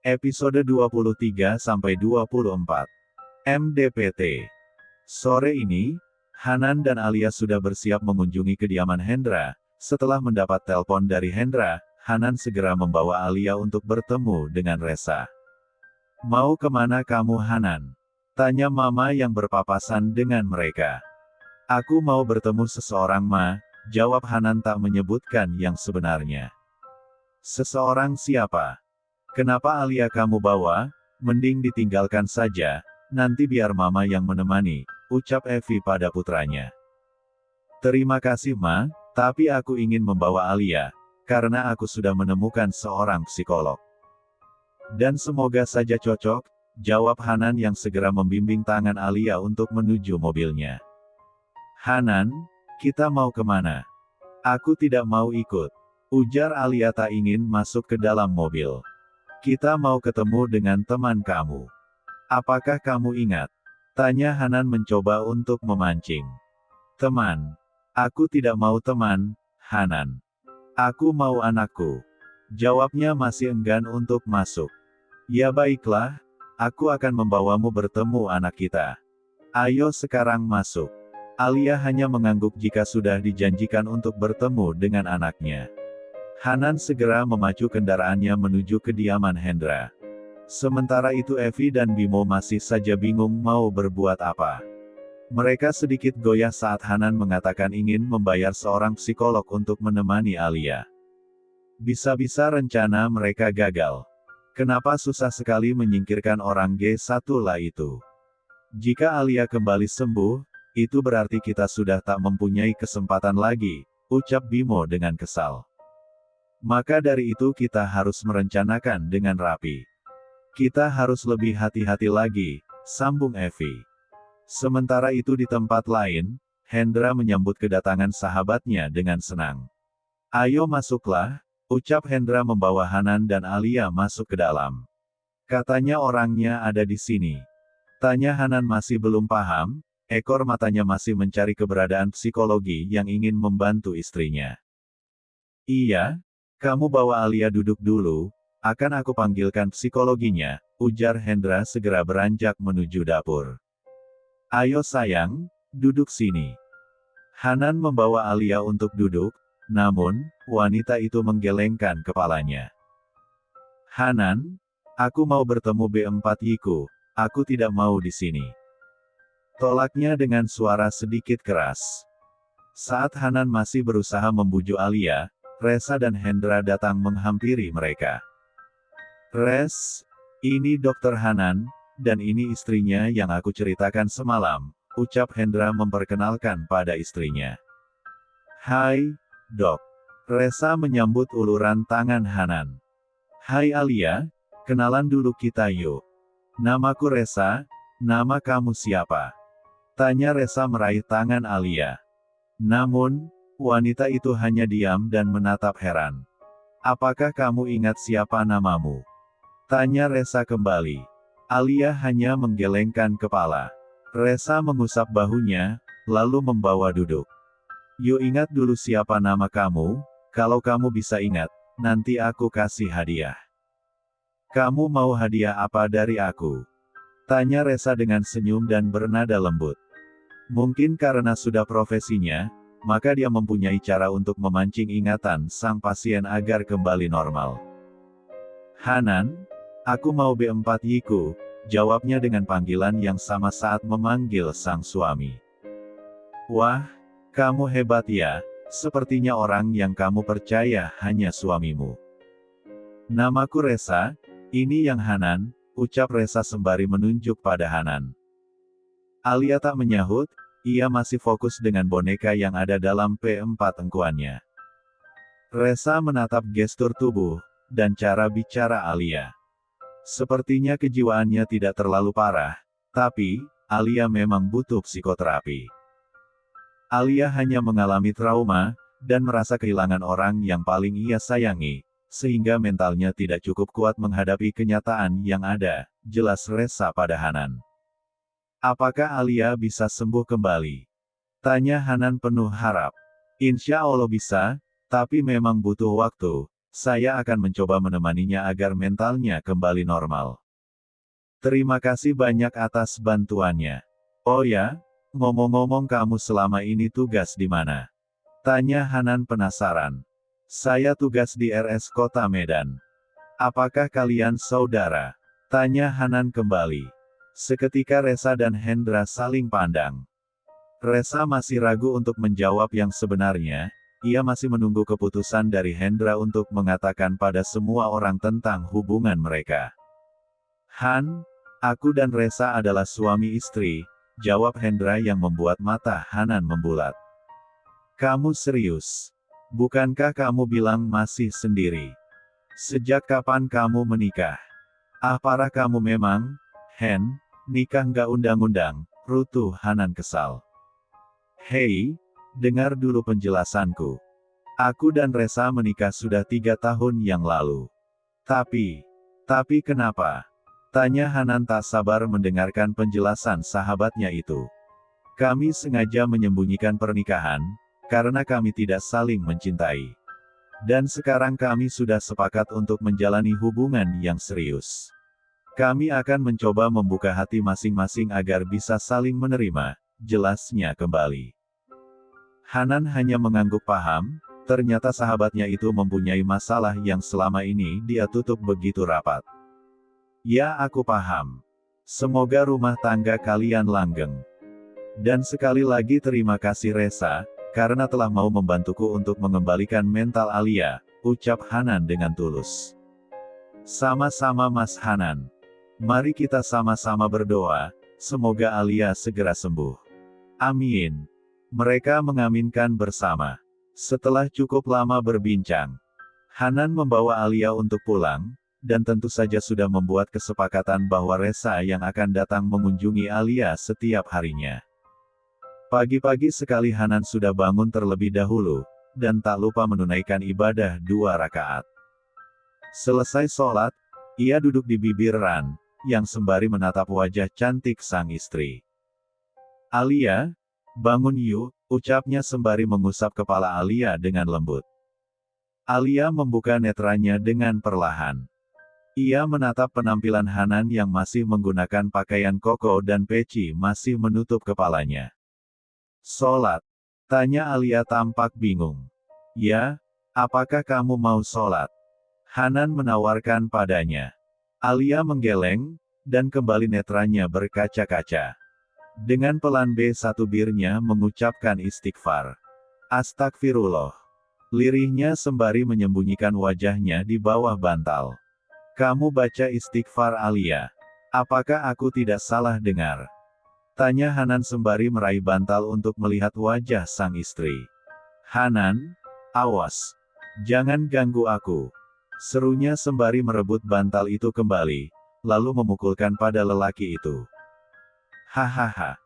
Episode 23-24. MDPT. Sore ini, Hanan dan Alia sudah bersiap mengunjungi kediaman Hendra. Setelah mendapat telepon dari Hendra, Hanan segera membawa Alia untuk bertemu dengan Resa. "Mau kemana kamu, Hanan?" tanya Mama yang berpapasan dengan mereka. "Aku mau bertemu seseorang, Ma," jawab Hanan tak menyebutkan yang sebenarnya. "Seseorang siapa? Kenapa Alia kamu bawa? Mending ditinggalkan saja, nanti biar Mama yang menemani," ucap Evi pada putranya. "Terima kasih, Ma, tapi aku ingin membawa Alia, karena aku sudah menemukan seorang psikolog." "Dan semoga saja cocok," jawab Hanan yang segera membimbing tangan Alia untuk menuju mobilnya. "Hanan, kita mau kemana?" "Aku tidak mau ikut," ujar Alia tak ingin masuk ke dalam mobil. "Kita mau ketemu dengan teman kamu. Apakah kamu ingat?" tanya Hanan mencoba untuk memancing. "Teman? Aku tidak mau teman, Hanan. Aku mau anakku," jawabnya masih enggan untuk masuk. "Ya baiklah, aku akan membawamu bertemu anak kita. Ayo sekarang masuk." Alia hanya mengangguk jika sudah dijanjikan untuk bertemu dengan anaknya. Hanan segera memacu kendaraannya menuju kediaman Hendra. Sementara itu Evi dan Bimo masih saja bingung mau berbuat apa. Mereka sedikit goyah saat Hanan mengatakan ingin membayar seorang psikolog untuk menemani Alia. Bisa-bisa rencana mereka gagal. Kenapa susah sekali menyingkirkan orang G1 lah itu? "Jika Alia kembali sembuh, itu berarti kita sudah tak mempunyai kesempatan lagi," ucap Bimo dengan kesal. "Maka dari itu kita harus merencanakan dengan rapi. Kita harus lebih hati-hati lagi," sambung Evi. Sementara itu di tempat lain, Hendra menyambut kedatangan sahabatnya dengan senang. "Ayo masuklah," ucap Hendra membawa Hanan dan Alia masuk ke dalam. "Katanya orangnya ada di sini?" tanya Hanan masih belum paham, ekor matanya masih mencari keberadaan psikologi yang ingin membantu istrinya. "Iya, kamu bawa Alia duduk dulu, akan aku panggilkan psikologinya," ujar Hendra segera beranjak menuju dapur. "Ayo sayang, duduk sini." Hanan membawa Alia untuk duduk, namun, wanita itu menggelengkan kepalanya. "Hanan, aku mau bertemu B4Y-ku, aku tidak mau di sini," tolaknya dengan suara sedikit keras. Saat Hanan masih berusaha membujuk Alia, Resa dan Hendra datang menghampiri mereka. "Res, ini Dokter Hanan, dan ini istrinya yang aku ceritakan semalam," ucap Hendra memperkenalkan pada istrinya. "Hai, Dok." Resa menyambut uluran tangan Hanan. "Hai Alia, kenalan dulu kita yuk. Namaku Resa, nama kamu siapa?" tanya Resa meraih tangan Alia. Namun, wanita itu hanya diam dan menatap heran. "Apakah kamu ingat siapa namamu?" tanya Resa kembali. Alia hanya menggelengkan kepala. Resa mengusap bahunya, lalu membawa duduk. "Yuk ingat dulu siapa nama kamu, kalau kamu bisa ingat, nanti aku kasih hadiah." "Kamu mau hadiah apa dari aku?" tanya Resa dengan senyum dan bernada lembut. Mungkin karena sudah profesinya, maka dia mempunyai cara untuk memancing ingatan sang pasien agar kembali normal. "Hanan, aku mau B4Y-ku," jawabnya dengan panggilan yang sama saat memanggil sang suami. "Wah, kamu hebat ya, sepertinya orang yang kamu percaya hanya suamimu." "Namaku Resa, ini yang Hanan," ucap Resa sembari menunjuk pada Hanan. Alia tak menyahut, ia masih fokus dengan boneka yang ada dalam P4 engkuannya. Resa menatap gestur tubuh, dan cara bicara Alia. Sepertinya kejiwaannya tidak terlalu parah, tapi, Alia memang butuh psikoterapi. Alia hanya mengalami trauma, dan merasa kehilangan orang yang paling ia sayangi, sehingga mentalnya tidak cukup kuat menghadapi kenyataan yang ada, jelas Resa pada Hanan. "Apakah Alia bisa sembuh kembali?" tanya Hanan penuh harap. "Insya Allah bisa, tapi memang butuh waktu," saya akan mencoba menemaninya agar mentalnya kembali normal. Terima kasih banyak atas bantuannya. Oh ya, ngomong-ngomong kamu selama ini tugas di mana? Tanya Hanan penasaran. Saya tugas di RS Kota Medan. Apakah kalian saudara? Tanya Hanan kembali. Seketika Resa dan Hendra saling pandang. Resa masih ragu untuk menjawab yang sebenarnya, ia masih menunggu keputusan dari Hendra untuk mengatakan pada semua orang tentang hubungan mereka. Han, aku dan Resa adalah suami istri, jawab Hendra yang membuat mata Hanan membulat. Kamu serius? Bukankah kamu bilang masih sendiri? Sejak kapan kamu menikah? Ah parah kamu memang, Hen, nikah nggak undang-undang, rutuh Hanan kesal. Hei, dengar dulu penjelasanku. Aku dan Resa menikah sudah 3 tahun yang lalu. Tapi kenapa? Tanya Hanan tak sabar mendengarkan penjelasan sahabatnya itu. Kami sengaja menyembunyikan pernikahan, karena kami tidak saling mencintai. Dan sekarang kami sudah sepakat untuk menjalani hubungan yang serius. Kami akan mencoba membuka hati masing-masing agar bisa saling menerima, jelasnya kembali. Hanan hanya mengangguk paham, ternyata sahabatnya itu mempunyai masalah yang selama ini dia tutup begitu rapat. Ya aku paham. Semoga rumah tangga kalian langgeng. Dan sekali lagi terima kasih Resa, karena telah mau membantuku untuk mengembalikan mental Alia, ucap Hanan dengan tulus. Sama-sama Mas Hanan. Mari kita sama-sama berdoa, semoga Alia segera sembuh. Amin. Mereka mengaminkan bersama. Setelah cukup lama berbincang, Hanan membawa Alia untuk pulang, dan tentu saja sudah membuat kesepakatan bahwa Resa yang akan datang mengunjungi Alia setiap harinya. Pagi-pagi sekali Hanan sudah bangun terlebih dahulu, dan tak lupa menunaikan ibadah 2 rakaat. Selesai sholat, ia duduk di bibir Ran, yang sembari menatap wajah cantik sang istri. Alia, bangun yuk, ucapnya sembari mengusap kepala Alia dengan lembut. Alia membuka netranya dengan perlahan. Ia menatap penampilan Hanan yang masih menggunakan pakaian koko dan peci masih menutup kepalanya. Sholat? Tanya Alia tampak bingung. Ya, apakah kamu mau sholat? Hanan menawarkan padanya. Alia menggeleng, dan kembali netranya berkaca-kaca. Dengan pelan B1 birnya mengucapkan istighfar. Astagfirullah. Lirihnya sembari menyembunyikan wajahnya di bawah bantal. Kamu baca istighfar Alia. Apakah aku tidak salah dengar? Tanya Hanan sembari meraih bantal untuk melihat wajah sang istri. Hanan, awas. Jangan ganggu aku. Serunya sembari merebut bantal itu kembali, lalu memukulkan pada lelaki itu. Hahaha.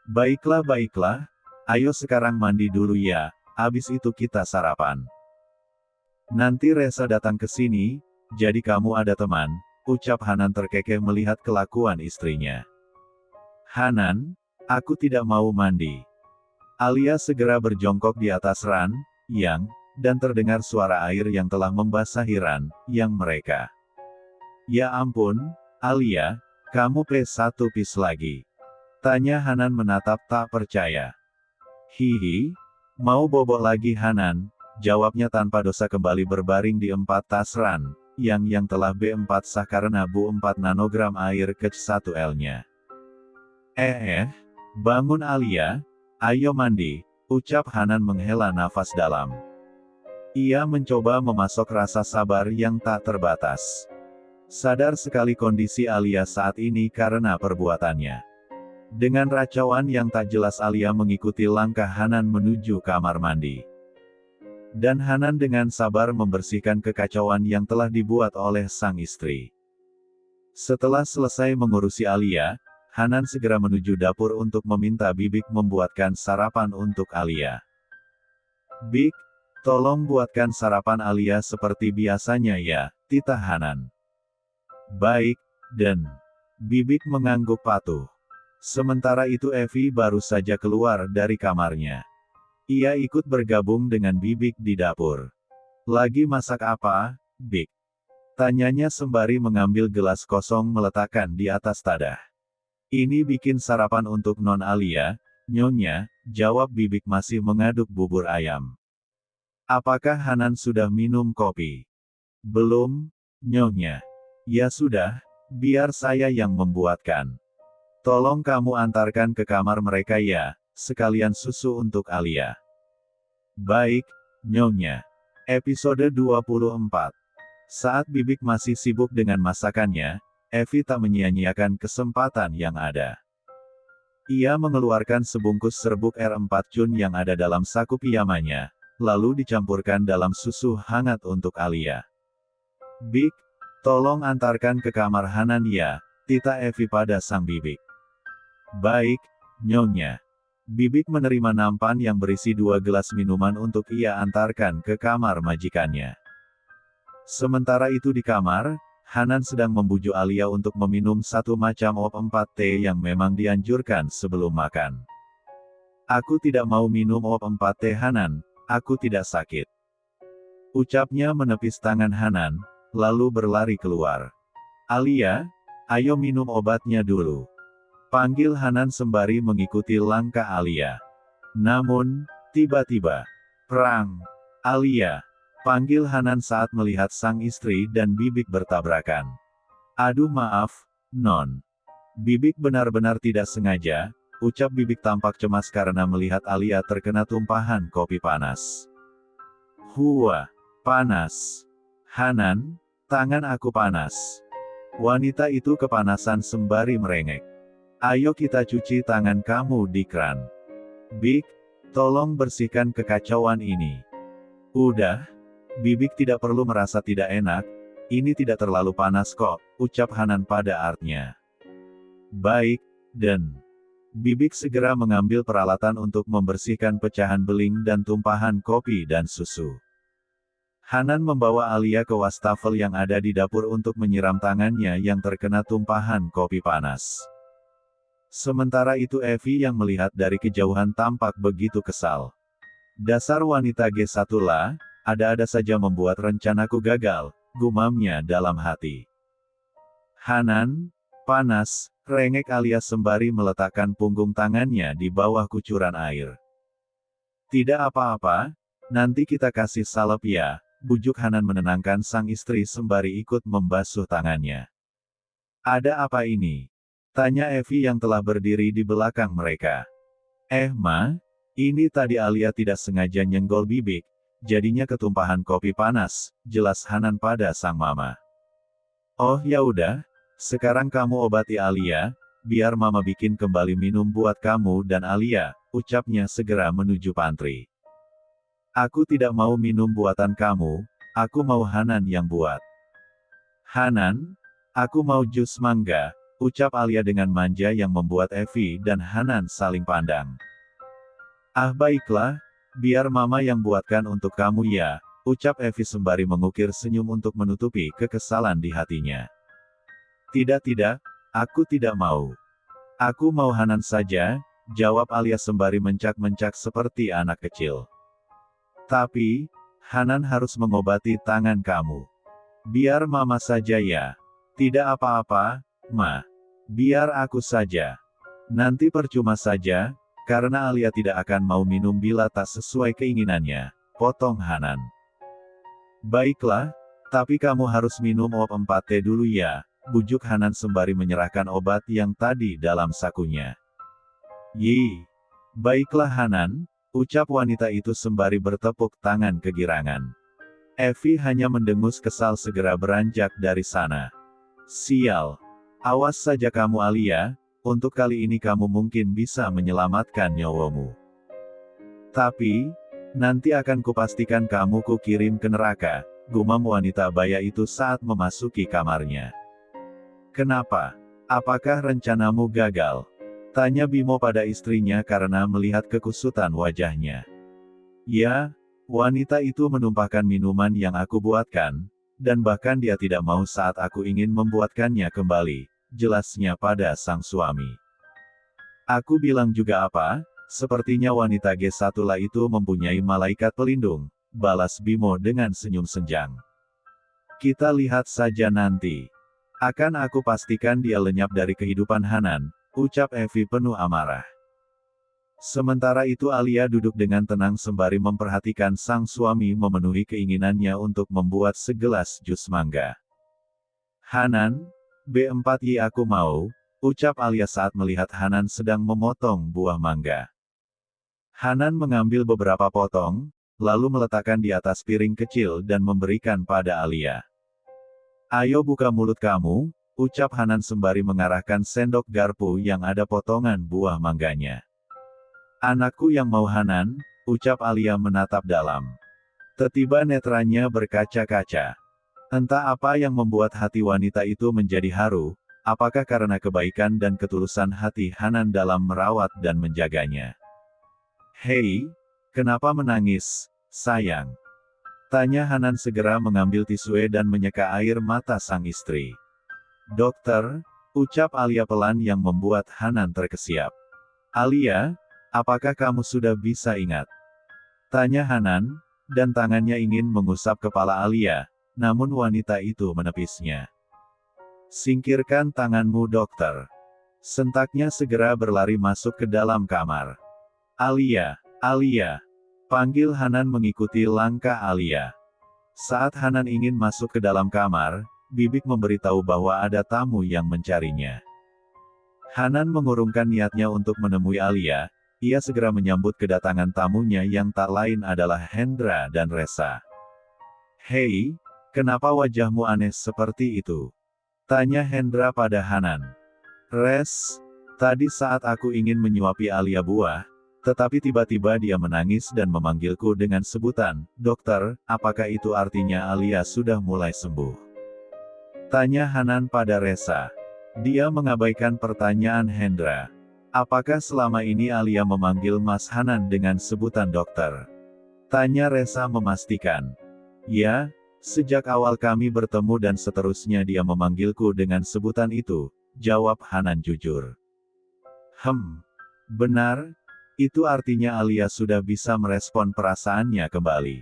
Baiklah, ayo sekarang mandi dulu ya, abis itu kita sarapan. Nanti Resa datang ke sini, jadi kamu ada teman, ucap Hanan terkekeh melihat kelakuan istrinya. Hanan, aku tidak mau mandi. Alia segera berjongkok di atas Ran, dan terdengar suara air yang telah membasahi Ran, mereka. Ya ampun, Alia, kamu P1 pis lagi. Tanya Hanan menatap tak percaya. Hihi, mau bobok lagi Hanan, jawabnya tanpa dosa kembali berbaring di 4 tas Ran, yang telah B4 sah karena Bu 4 nanogram air ke 1L-nya. Bangun Alia, ayo mandi, ucap Hanan menghela nafas dalam. Ia mencoba memasok rasa sabar yang tak terbatas. Sadar sekali kondisi Alia saat ini karena perbuatannya. Dengan racauan yang tak jelas Alia mengikuti langkah Hanan menuju kamar mandi. Dan Hanan dengan sabar membersihkan kekacauan yang telah dibuat oleh sang istri. Setelah selesai mengurusi Alia, Hanan segera menuju dapur untuk meminta Bibik membuatkan sarapan untuk Alia. Bik, tolong buatkan sarapan Alia seperti biasanya ya, titah Hanan. Baik, Den. Bibik mengangguk patuh. Sementara itu Evi baru saja keluar dari kamarnya. Ia ikut bergabung dengan Bibik di dapur. Lagi masak apa, Big? Tanyanya sembari mengambil gelas kosong meletakkan di atas tadah. Ini bikin sarapan untuk Non Alia, Nyonya, jawab Bibik masih mengaduk bubur ayam. Apakah Hanan sudah minum kopi? Belum, Nyonya. Ya sudah, biar saya yang membuatkan. Tolong kamu antarkan ke kamar mereka ya, sekalian susu untuk Alia. Baik, Nyonya. Episode 24. Saat Bibik masih sibuk dengan masakannya, Evi tak menyia-nyiakan kesempatan yang ada. Ia mengeluarkan sebungkus serbuk R4 Chun yang ada dalam saku piyamanya, lalu dicampurkan dalam susu hangat untuk Alia. Big, tolong antarkan ke kamar Hanan ya, tita Evi pada sang Bibik. Baik, Nyonya. Bibik menerima nampan yang berisi 2 gelas minuman untuk ia antarkan ke kamar majikannya. Sementara itu di kamar, Hanan sedang membujuk Alia untuk meminum satu macam op 4T yang memang dianjurkan sebelum makan. Aku tidak mau minum op 4T Hanan, aku tidak sakit. Ucapnya menepis tangan Hanan, lalu berlari keluar. Alia, ayo minum obatnya dulu. Panggil Hanan sembari mengikuti langkah Alia. Namun, tiba-tiba, perang. Alia, panggil Hanan saat melihat sang istri dan Bibik bertabrakan. Aduh maaf, Non. Bibik benar-benar tidak sengaja, ucap Bibik tampak cemas karena melihat Alia terkena tumpahan kopi panas. Hua, panas. Hanan, tangan aku panas. Wanita itu kepanasan sembari merengek. Ayo kita cuci tangan kamu di kran. Big, tolong bersihkan kekacauan ini. Udah. Bibik tidak perlu merasa tidak enak, ini tidak terlalu panas kok, ucap Hanan pada artnya. Baik, dan Bibik segera mengambil peralatan untuk membersihkan pecahan beling dan tumpahan kopi dan susu. Hanan membawa Alia ke wastafel yang ada di dapur untuk menyiram tangannya yang terkena tumpahan kopi panas. Sementara itu Evi yang melihat dari kejauhan tampak begitu kesal. Dasar wanita G1 lah, ada-ada saja membuat rencanaku gagal, gumamnya dalam hati. Hanan, panas, rengek Alia sembari meletakkan punggung tangannya di bawah kucuran air. Tidak apa-apa, nanti kita kasih salep ya, bujuk Hanan menenangkan sang istri sembari ikut membasuh tangannya. Ada apa ini? Tanya Evi yang telah berdiri di belakang mereka. Ma, ini tadi Alia tidak sengaja nyenggol Bibik, jadinya ketumpahan kopi panas, jelas Hanan pada sang mama. Oh ya udah, sekarang kamu obati Alia, biar mama bikin kembali minum buat kamu dan Alia, ucapnya segera menuju pantry. Aku tidak mau minum buatan kamu, aku mau Hanan yang buat. Hanan, aku mau jus mangga, ucap Alia dengan manja yang membuat Evi dan Hanan saling pandang. Ah baiklah, biar mama yang buatkan untuk kamu ya, ucap Evi sembari mengukir senyum untuk menutupi kekesalan di hatinya. Tidak, aku tidak mau. Aku mau Hanan saja, jawab Alia sembari mencak-mencak seperti anak kecil. Tapi, Hanan harus mengobati tangan kamu. Biar mama saja ya. Tidak apa-apa, Ma. Biar aku saja. Nanti percuma saja, karena Alia tidak akan mau minum bila tak sesuai keinginannya, potong Hanan. Baiklah, tapi kamu harus minum op 4T dulu ya, bujuk Hanan sembari menyerahkan obat yang tadi dalam sakunya. Yi. Baiklah Hanan, ucap wanita itu sembari bertepuk tangan kegirangan. Evi hanya mendengus kesal segera beranjak dari sana. Sial. Awas saja kamu Alia, untuk kali ini kamu mungkin bisa menyelamatkan nyawamu. Tapi, nanti akan kupastikan kamu kukirim ke neraka, gumam wanita baya itu saat memasuki kamarnya. Kenapa? Apakah rencanamu gagal? Tanya Bimo pada istrinya karena melihat kekusutan wajahnya. Ya, wanita itu menumpahkan minuman yang aku buatkan, dan bahkan dia tidak mau saat aku ingin membuatkannya kembali, jelasnya pada sang suami. Aku bilang juga apa, sepertinya wanita G1 lah itu mempunyai malaikat pelindung, balas Bimo dengan senyum senjang. Kita lihat saja nanti. Akan aku pastikan dia lenyap dari kehidupan Hanan, ucap Evi penuh amarah. Sementara itu Alia duduk dengan tenang sembari memperhatikan sang suami memenuhi keinginannya untuk membuat segelas jus mangga. Hanan, B4Y aku mau, ucap Alia saat melihat Hanan sedang memotong buah mangga. Hanan mengambil beberapa potong, lalu meletakkan di atas piring kecil dan memberikan pada Alia. Ayo buka mulut kamu, ucap Hanan sembari mengarahkan sendok garpu yang ada potongan buah mangganya. Anakku yang mau Hanan, ucap Alia menatap dalam. Tiba-tiba netranya berkaca-kaca. Entah apa yang membuat hati wanita itu menjadi haru, apakah karena kebaikan dan ketulusan hati Hanan dalam merawat dan menjaganya. Hei, kenapa menangis, sayang? Tanya Hanan segera mengambil tisu dan menyeka air mata sang istri. Dokter, ucap Alia pelan yang membuat Hanan terkesiap. Alia, apakah kamu sudah bisa ingat? Tanya Hanan, dan tangannya ingin mengusap kepala Alia, namun wanita itu menepisnya. Singkirkan tanganmu dokter. Sentaknya segera berlari masuk ke dalam kamar. Alia, Alia. Panggil Hanan mengikuti langkah Alia. Saat Hanan ingin masuk ke dalam kamar, Bibik memberitahu bahwa ada tamu yang mencarinya. Hanan mengurungkan niatnya untuk menemui Alia, ia segera menyambut kedatangan tamunya yang tak lain adalah Hendra dan Resa. Hei, kenapa wajahmu aneh seperti itu? Tanya Hendra pada Hanan. Res, tadi saat aku ingin menyuapi Alia buah, tetapi tiba-tiba dia menangis dan memanggilku dengan sebutan, dokter, apakah itu artinya Alia sudah mulai sembuh? Tanya Hanan pada Resa. Dia mengabaikan pertanyaan Hendra. Apakah selama ini Alia memanggil Mas Hanan dengan sebutan dokter? Tanya Resa memastikan. Ya, sejak awal kami bertemu dan seterusnya dia memanggilku dengan sebutan itu, jawab Hanan jujur. Benar? Itu artinya Alia sudah bisa merespon perasaannya kembali.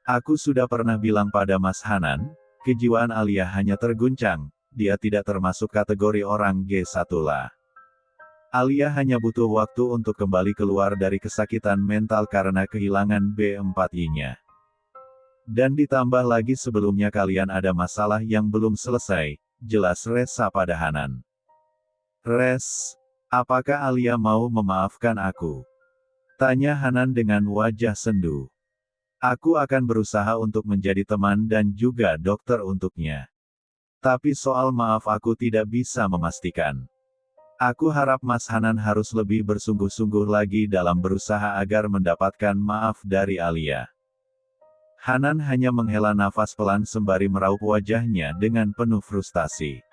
Aku sudah pernah bilang pada Mas Hanan, kejiwaan Alia hanya terguncang, dia tidak termasuk kategori orang G1 lah. Alia hanya butuh waktu untuk kembali keluar dari kesakitan mental karena kehilangan B4Y-nya. Dan ditambah lagi sebelumnya kalian ada masalah yang belum selesai, jelas Resa pada Hanan. Res, apakah Alia mau memaafkan aku? Tanya Hanan dengan wajah sendu. Aku akan berusaha untuk menjadi teman dan juga dokter untuknya. Tapi soal maaf aku tidak bisa memastikan. Aku harap Mas Hanan harus lebih bersungguh-sungguh lagi dalam berusaha agar mendapatkan maaf dari Alia. Hanan hanya menghela nafas pelan sembari meraup wajahnya dengan penuh frustasi.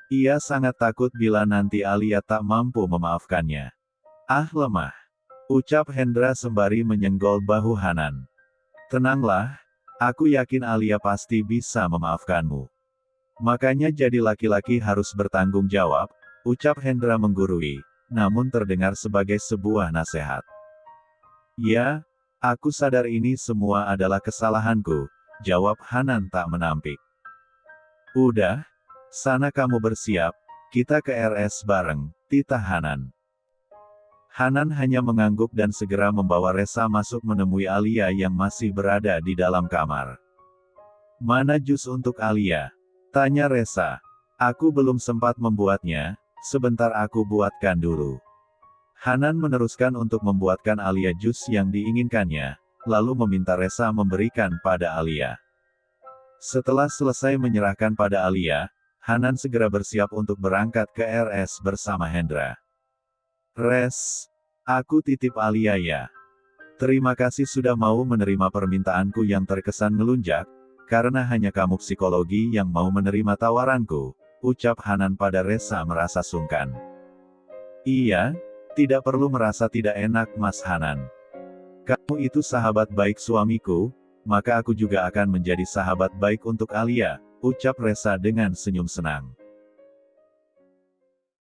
Ia sangat takut bila nanti Alia tak mampu memaafkannya. Ah lemah, ucap Hendra sembari menyenggol bahu Hanan. Tenanglah, aku yakin Alia pasti bisa memaafkanmu. Makanya jadi laki-laki harus bertanggung jawab, ucap Hendra menggurui, namun terdengar sebagai sebuah nasihat. Ya, aku sadar ini semua adalah kesalahanku, jawab Hanan tak menampik. Udah, sana kamu bersiap, kita ke RS bareng, titah Hanan. Hanan hanya mengangguk dan segera membawa Resa masuk menemui Alia yang masih berada di dalam kamar. Mana jus untuk Alia? Tanya Resa. Aku belum sempat membuatnya, sebentar aku buatkan dulu. Hanan meneruskan untuk membuatkan Alia jus yang diinginkannya, lalu meminta Resa memberikan pada Alia. Setelah selesai menyerahkan pada Alia, Hanan segera bersiap untuk berangkat ke RS bersama Hendra. Res, aku titip Alia ya. Terima kasih sudah mau menerima permintaanku yang terkesan ngelunjak, karena hanya kamu psikologi yang mau menerima tawaranku, ucap Hanan pada Resa merasa sungkan. Iya, tidak perlu merasa tidak enak Mas Hanan. Kamu itu sahabat baik suamiku, maka aku juga akan menjadi sahabat baik untuk Alia, ucap Resa dengan senyum senang.